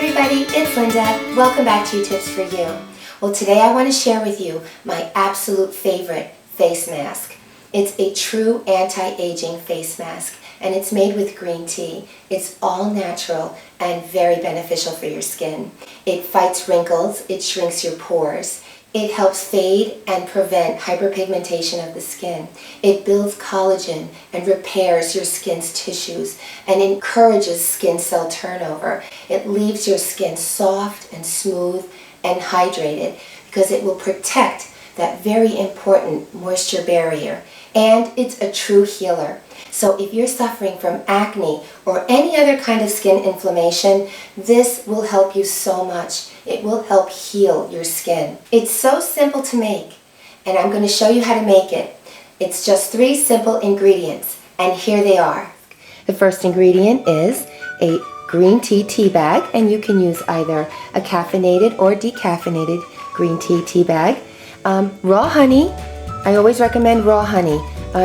everybody, it's Linda. Welcome back to Tips for You. Well, today I want to share with you my absolute favorite face mask. It's a true anti-aging face mask, and it's made with green tea. It's all natural and very beneficial for your skin. It fights wrinkles, it shrinks your pores. It helps fade and prevent hyperpigmentation of the skin. It builds collagen and repairs your skin's tissues and encourages skin cell turnover. It leaves your skin soft and smooth and hydrated because it will protect that very important moisture barrier. And it's a true healer. So if you're suffering from acne or any other kind of skin inflammation, this will help you so much. It will help heal your skin. It's so simple to make, and I'm going to show you how to make it. It's just 3 simple ingredients, and here they are. The first ingredient is a green tea bag, and you can use either a caffeinated or decaffeinated green tea bag. Raw honey. I always recommend raw honey.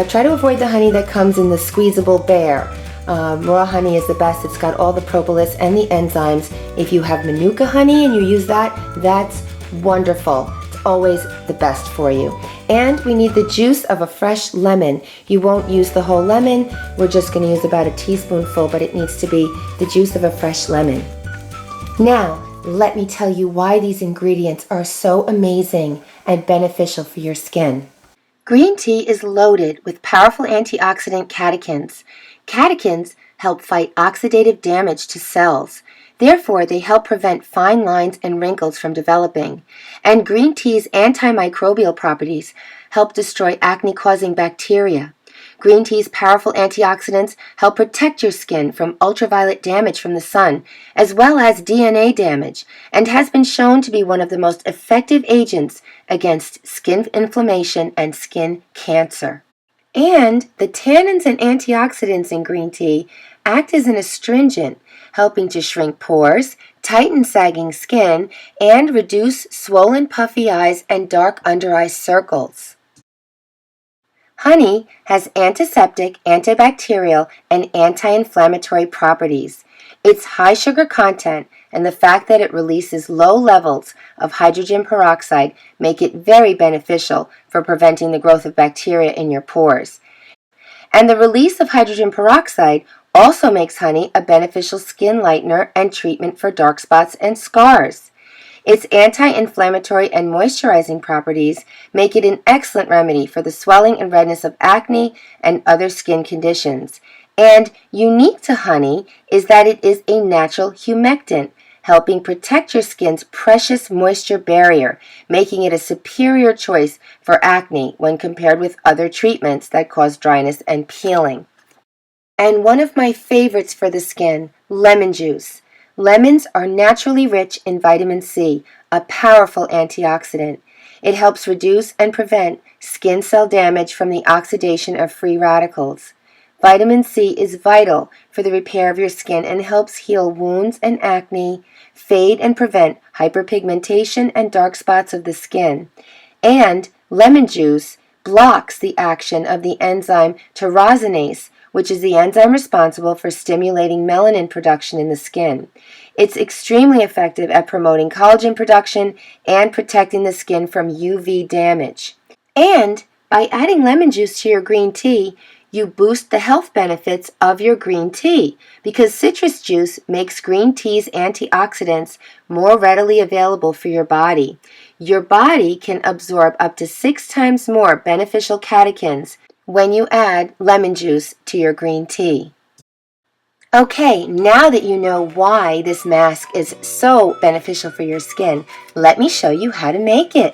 Try to avoid the honey that comes in the squeezable bear. Raw honey is the best. It's got all the propolis and the enzymes. If you have Manuka honey and you use that, that's wonderful. It's always the best for you. And we need the juice of a fresh lemon. You won't use the whole lemon. We're just going to use about a teaspoonful, but it needs to be the juice of a fresh lemon. Now, let me tell you why these ingredients are so amazing and beneficial for your skin. Green tea is loaded with powerful antioxidant catechins. Catechins help fight oxidative damage to cells. Therefore, they help prevent fine lines and wrinkles from developing. And green tea's antimicrobial properties help destroy acne-causing bacteria. Green tea's powerful antioxidants help protect your skin from ultraviolet damage from the sun, as well as DNA damage, and has been shown to be one of the most effective agents against skin inflammation and skin cancer. And the tannins and antioxidants in green tea act as an astringent, helping to shrink pores, tighten sagging skin, and reduce swollen puffy eyes and dark under-eye circles. Honey has antiseptic, antibacterial, and anti-inflammatory properties. Its high sugar content and the fact that it releases low levels of hydrogen peroxide make it very beneficial for preventing the growth of bacteria in your pores. And the release of hydrogen peroxide also makes honey a beneficial skin lightener and treatment for dark spots and scars. Its anti-inflammatory and moisturizing properties make it an excellent remedy for the swelling and redness of acne and other skin conditions. And unique to honey is that it is a natural humectant, helping protect your skin's precious moisture barrier, making it a superior choice for acne when compared with other treatments that cause dryness and peeling. And one of my favorites for the skin, lemon juice. Lemons are naturally rich in vitamin C, a powerful antioxidant. It helps reduce and prevent skin cell damage from the oxidation of free radicals. Vitamin C is vital for the repair of your skin and helps heal wounds and acne, fade and prevent hyperpigmentation and dark spots of the skin. And lemon juice blocks the action of the enzyme tyrosinase, which is the enzyme responsible for stimulating melanin production in the skin. It's extremely effective at promoting collagen production and protecting the skin from UV damage. And by adding lemon juice to your green tea, you boost the health benefits of your green tea because citrus juice makes green tea's antioxidants more readily available for your body. Your body can absorb up to 6 times more beneficial catechins when you add lemon juice to your green tea. Okay, now that you know why this mask is so beneficial for your skin, let me show you how to make it.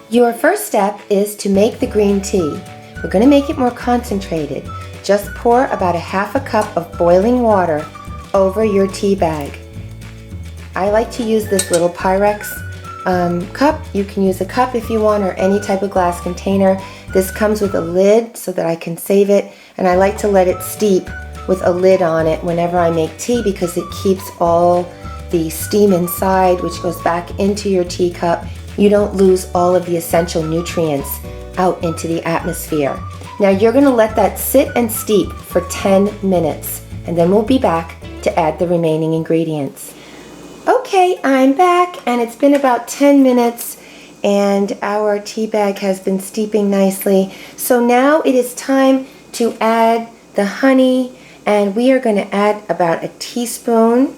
Your first step is to make the green tea. We're going to make it more concentrated. Just pour about a half a cup of boiling water over your tea bag. I like to use this little Pyrex cup. You can use a cup if you want, or any type of glass container. This comes with a lid so that I can save it, and I like to let it steep with a lid on it whenever I make tea because it keeps all the steam inside, which goes back into your teacup. You don't lose all of the essential nutrients out into the atmosphere. Now you're going to let that sit and steep for 10 minutes, and then we'll be back to add the remaining ingredients. Okay, I'm back, and it's been about 10 minutes and our tea bag has been steeping nicely. So now it is time to add the honey, and we are going to add about a teaspoon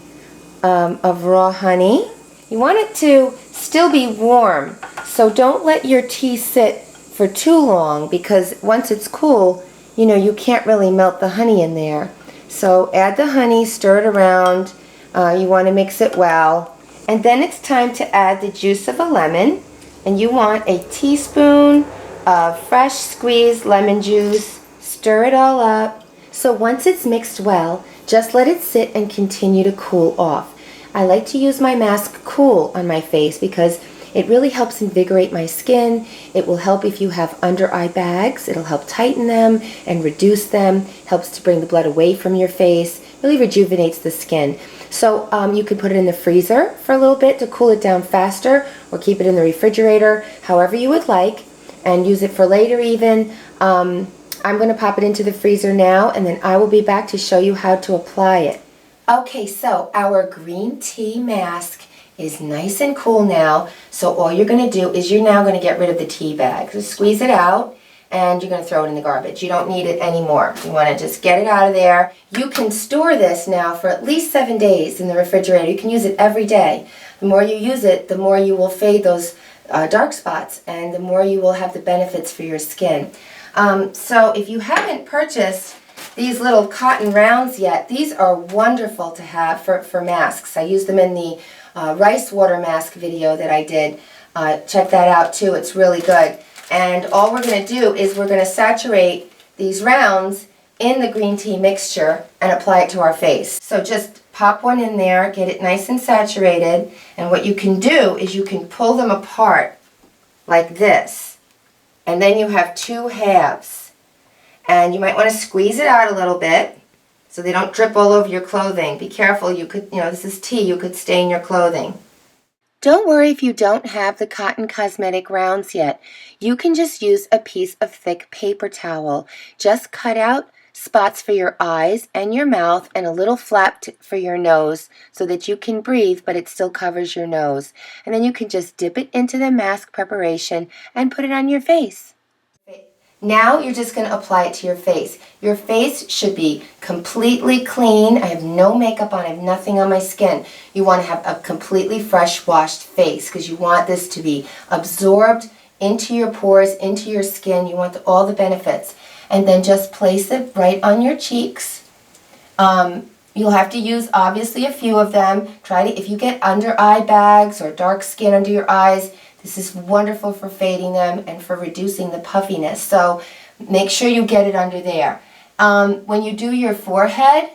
of raw honey. You want it to still be warm, so don't let your tea sit for too long, because once it's cool, you can't really melt the honey in there. So add the honey, stir it around. You want to mix it well. And then it's time to add the juice of a lemon. And you want a teaspoon of fresh squeezed lemon juice. Stir it all up. So once it's mixed well, just let it sit and continue to cool off. I like to use my mask cool on my face because it really helps invigorate my skin. It will help if you have under eye bags. It'll help tighten them and reduce them. Helps to bring the blood away from your face. Really rejuvenates the skin. So you could put it in the freezer for a little bit to cool it down faster, or keep it in the refrigerator, however you would like, and use it for later even. I'm going to pop it into the freezer now, and then I will be back to show you how to apply it. Okay, so our green tea mask is nice and cool now. So all you're going to do is you're now going to get rid of the tea bag. So squeeze it out, and you're going to throw it in the garbage. You don't need it anymore. You want to just get it out of there. You can store this now for at least 7 days in the refrigerator. You can use it every day. The more you use it, the more you will fade those dark spots, and the more you will have the benefits for your skin. So if you haven't purchased these little cotton rounds yet, these are wonderful to have for masks. I used them in the rice water mask video that I did. Check that out too. It's really good. And all we're going to do is we're going to saturate these rounds in the green tea mixture and apply it to our face. So just pop one in there, get it nice and saturated, and what you can do is you can pull them apart like this, and then you have two halves. And you might want to squeeze it out a little bit so they don't drip all over your clothing. Be careful, you could, this is tea, you could stain your clothing. Don't worry if you don't have the cotton cosmetic rounds yet. You can just use a piece of thick paper towel. Just cut out spots for your eyes and your mouth and a little flap for your nose so that you can breathe, but it still covers your nose. And then you can just dip it into the mask preparation and put it on your face. Now you're just going to apply it to your face. Your face should be completely clean. I have no makeup on. I have nothing on my skin. You want to have a completely fresh washed face because you want this to be absorbed into your pores, into your skin. You want all the benefits. And then just place it right on your cheeks. You'll have to use obviously a few of them. If you get under eye bags or dark skin under your eyes, this is wonderful for fading them and for reducing the puffiness. So make sure you get it under there. When you do your forehead,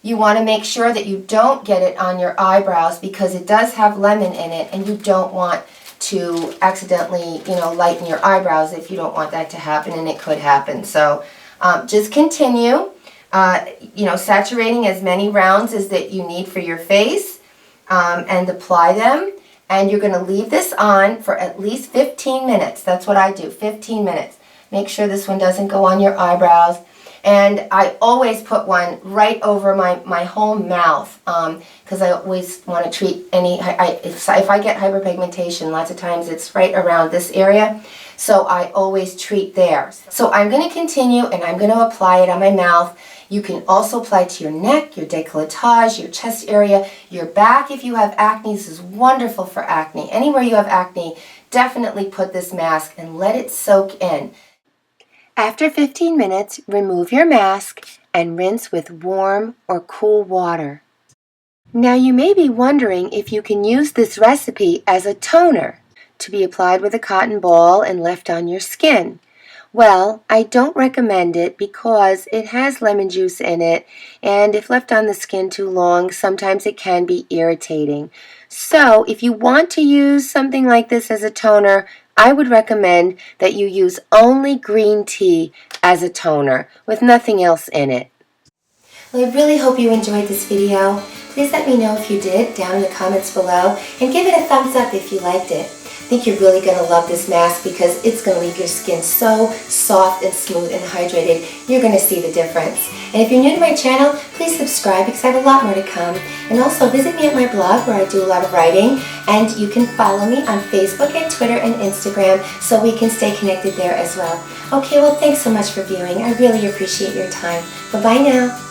you want to make sure that you don't get it on your eyebrows because it does have lemon in it, and you don't want to accidentally, lighten your eyebrows if you don't want that to happen, and it could happen. So just continue, saturating as many rounds as that you need for your face, and apply them. And you're going to leave this on for at least 15 minutes. That's what I do, 15 minutes. Make sure this one doesn't go on your eyebrows. And I always put one right over my whole mouth because I always want to treat if I get hyperpigmentation, lots of times it's right around this area. So I always treat there. So I'm going to continue, and I'm going to apply it on my mouth. You can also apply it to your neck, your décolletage, your chest area, your back if you have acne. This is wonderful for acne. Anywhere you have acne, definitely put this mask and let it soak in. After 15 minutes, remove your mask and rinse with warm or cool water. Now you may be wondering if you can use this recipe as a toner to be applied with a cotton ball and left on your skin. Well, I don't recommend it because it has lemon juice in it, and if left on the skin too long, sometimes it can be irritating. So if you want to use something like this as a toner, I would recommend that you use only green tea as a toner with nothing else in it. Well, I really hope you enjoyed this video. Please let me know if you did down in the comments below, and give it a thumbs up if you liked it. think you're really going to love this mask because it's going to leave your skin so soft and smooth and hydrated. You're going to see the difference. And if you're new to my channel, please subscribe because I have a lot more to come. And also visit me at my blog where I do a lot of writing. And you can follow me on Facebook and Twitter and Instagram so we can stay connected there as well. Okay, well, thanks so much for viewing. I really appreciate your time. Bye-bye now.